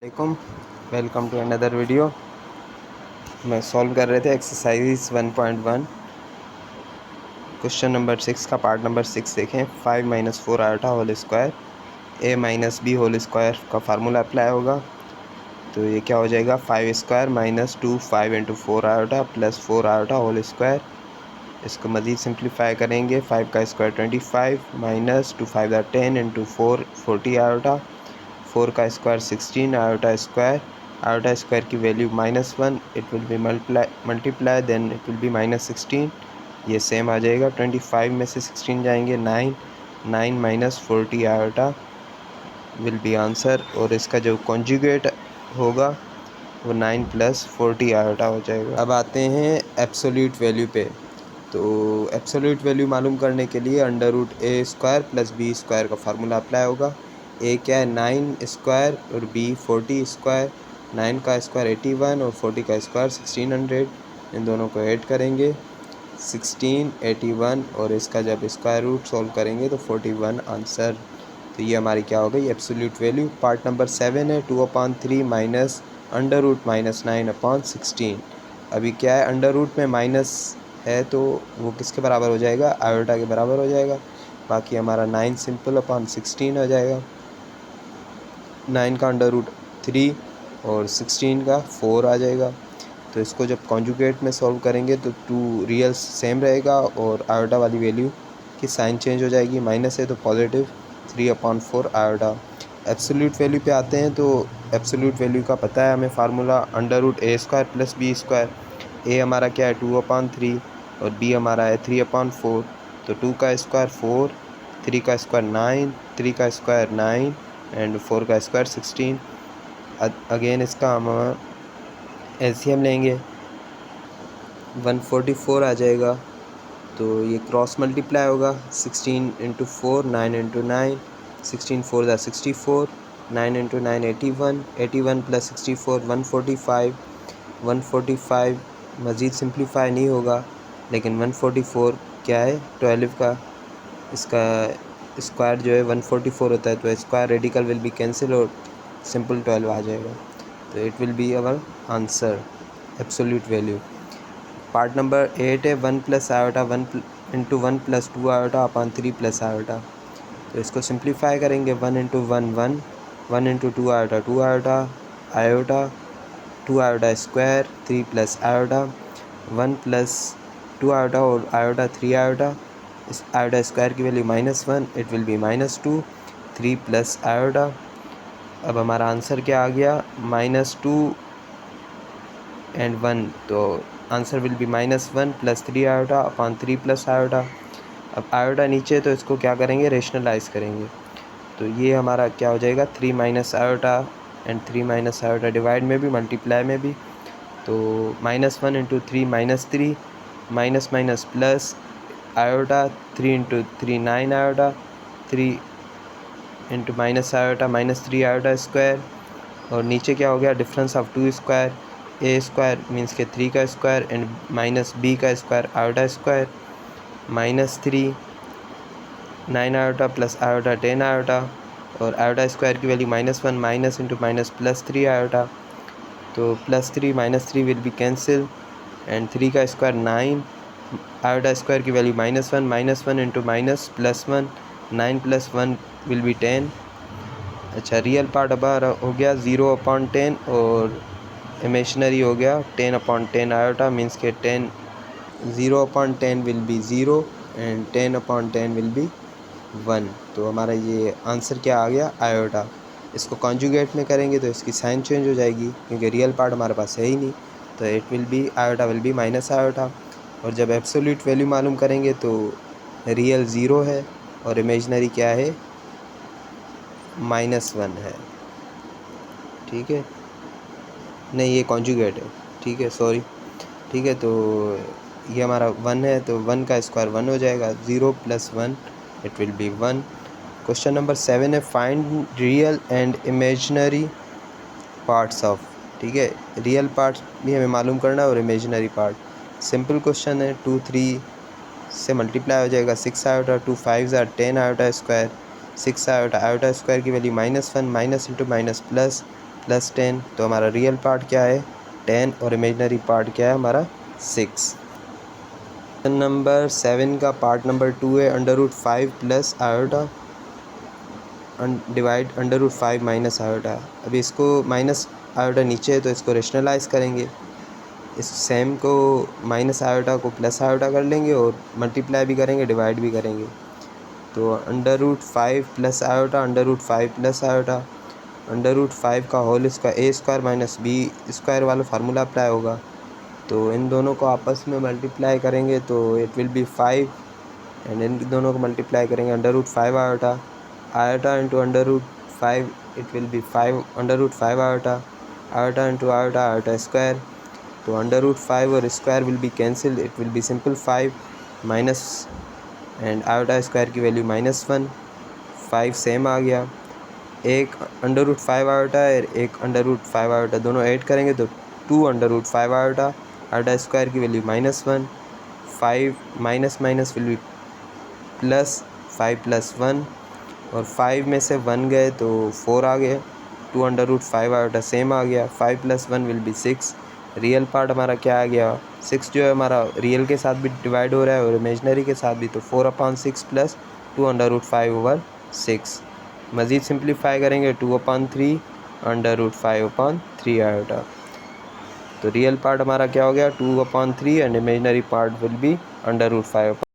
वालेकुम, welcome to another video. मैं solve कर रहे थे एक्सरसाइज 1.1 क्वेश्चन नंबर 6 का पार्ट नंबर 6 देखें। 5 - 4 iota whole square a - b whole square का फार्मूला अप्लाई होगा। तो ये क्या हो जाएगा, 5 square minus 2 5 into 4 iota plus 4 iota whole square. इसको मज़ीद सिंप्लीफाई करेंगे। 5 का स्क्वायर 25 माइनस 2 5 10 इंटू 4 40 आयोटा, 4 का स्क्वायर 16 आयोटा स्क्वायर की value -1, it will be multiply then it will be -16। ये सेम आ जाएगा। 25 में से 16 जाएंगे 9 minus 40 iota will be answer. और इसका जो कॉन्जुगेट होगा वो 9 प्लस 40 आयोटा हो जाएगा। अब आते हैं एब्सोल्यूट वैल्यू पे। तो एब्सोल्यूट वैल्यू मालूम करने के लिए √a² प्लस b² का फार्मूला अप्लाई होगा। ए क्या है 9 स्क्वायर और बी 40 स्क्वायर। 9 का स्क्वायर 81 और 40 का स्क्वायर 1600। इन दोनों को ऐड करेंगे 16 81 और इसका जब स्क्वायर रूट सॉल्व करेंगे तो 41 आंसर। तो ये हमारी क्या हो गई एब्सोल्यूट वैल्यू। पार्ट नंबर 7 है 2/3 माइनस √-9/16। अभी क्या है अंडर रूट में माइनस है तो वो किसके बराबर हो जाएगा, आयोटा के बराबर हो जाएगा। बाकी हमारा 9 सिंपल अपॉन 16 हो जाएगा। 9 का √3 और 16 का 4 आ जाएगा। तो इसको जब कॉन्जुगेट में सॉल्व करेंगे तो 2 रियल सेम रहेगा और आयोटा वाली वैल्यू की साइन चेंज हो जाएगी। माइनस है तो पॉजिटिव 3/4 आयोटा। एब्सोल्यूट वैल्यू पे आते हैं। तो एब्सोल्यूट वैल्यू का पता है हमें फार्मूला √a² प्लस b²। ए हमारा क्या है 2/3 और बी हमारा है 3/4। तो 2 का स्क्वायर 4, 3 का स्क्वायर 9, 3 का स्क्वायर 9 एंड 4 का स्क्वायर 16। अगेन इसका हम एलसीएम लेंगे 144 आ जाएगा। तो ये क्रॉस मल्टीप्लाई होगा 16 इंटू 4 9 इंटू 9 16 4 64 9 इंटू 9 81 81 प्लस 64 145 मज़ीद सिंप्लीफाई नहीं होगा लेकिन 144 क्या है 12 का इसका स्क्वायर जो है 144 होता है। तो square radical will be cancel और सिंपल 12 आ जाएगा। तो it will be our answer absolute value. Part number 8 है 1 plus iota 1 into 1 plus 2 iota upon 3 plus iota. तो इसको सिंप्लीफाई करेंगे 1 into 1 1 1 into 2 iota 2 iota 2 iota square 3 plus iota 1 plus 2 iota और iota 3 iota. इस iota square की value -1, it will B -2 3 plus iota. अब हमारा answer क्या आ गया -2 एंड 1। तो answer will be -1 plus 3 iota upon 3 plus iota. अब आयोटा नीचे तो इसको क्या करेंगे रेशनलाइज करेंगे। तो ये हमारा क्या हो जाएगा 3 minus iota and 3 minus iota divide में भी मल्टीप्लाई में भी। तो -1 into 3 -3 minus minus plus iota 3 into 3 9 iota 3 into minus iota -3 iota square. और नीचे क्या हो गया difference of 2 square. a² means के 3 का स्क्वायर एंड माइनस b का square iota square -3 9 iota plus iota 10 iota और आयोटा स्क्वायर की value -1 minus into minus plus 3 iota. तो +3 -3 विल बी कैंसिल एंड 3 का स्क्वायर 9 आयोटा स्क्वायर की value -1 into minus +1 9 plus 1 will be 10। अच्छा real part अब हो गया 0/10 और इमेजिनरी हो गया 10/10 आयोटा मीन्स के 10 0/10 will be 0 and 10/10 will be 1। तो हमारा ये आंसर क्या आ गया आयोटा। इसको कॉन्जुगेट में करेंगे तो इसकी साइन चेंज हो जाएगी क्योंकि रियल पार्ट हमारे पास है ही नहीं। तो it will B iota will be minus iota. और जब एब्सोल्यूट वैल्यू मालूम करेंगे तो रियल 0 है और इमेजिनरी क्या है -1 है। ठीक है, नहीं ये कॉन्जुगेट है, ठीक है सॉरी। ठीक है, तो ये हमारा 1 है तो 1 का स्क्वायर 1 हो जाएगा 0 + 1 it will B 1। Question number 7 है find real and imaginary parts of. ठीक है, रियल पार्ट्स भी हमें मालूम करना है और इमेजिनरी पार्ट। सिंपल क्वेश्चन है 2 3 से मल्टीप्लाई हो जाएगा 6 iota 2 5 10 iota square 6 iota square की value -1 minus into minus plus plus 10, तो हमारा रियल पार्ट क्या है 10 और इमेजनरी पार्ट क्या है हमारा 6। क्वेश्चन नंबर 7 का पार्ट नंबर 2 है √5 plus iota divide √5 minus iota. अभी इसको माइनस आयोटा नीचे है तो इसको रेशनलाइज करेंगे, इस सेम को माइनस आयोटा को प्लस आयोटा कर लेंगे और मल्टीप्लाई भी करेंगे डिवाइड भी करेंगे। तो √5 प्लस आयोटा √5 प्लस आयोटा √5 का होल इसका ए स्क्वायर माइनस बी स्क्वायर वाला फार्मूला अप्लाई होगा। तो इन दोनों को आपस में मल्टीप्लाई करेंगे तो it will B 5 and in दोनों को मल्टीप्लाई करेंगे √5 iota iota into √5 it will B 5 √5 iota iota into iota iota square. तो √5 और square will be cancel, it will B simple 5 minus and iota square की value -1, 5 same आ गया। एक √5 iota है एक √5 आयोटा दोनों ऐड करेंगे तो 2 √5 आयोटा आयोटा स्क्वायर की value -1, 5 minus minus will be plus 5 plus 1 और 5 में से 1 गए तो 4 आ गए। 2 √5 आयोटा सेम आ गया। 5 plus 1 will be 6। Real part हमारा क्या आ गया 6 जो है हमारा रियल के साथ भी डिवाइड हो रहा है और इमेजनरी के साथ भी, तो 4/6 प्लस 2 √5/6। मज़ीद सिंप्लीफाई करेंगे 2/3 √5/3 आयोटा। तो रियल पार्ट हमारा क्या हो गया 2/3 and imaginary part will be √5/3।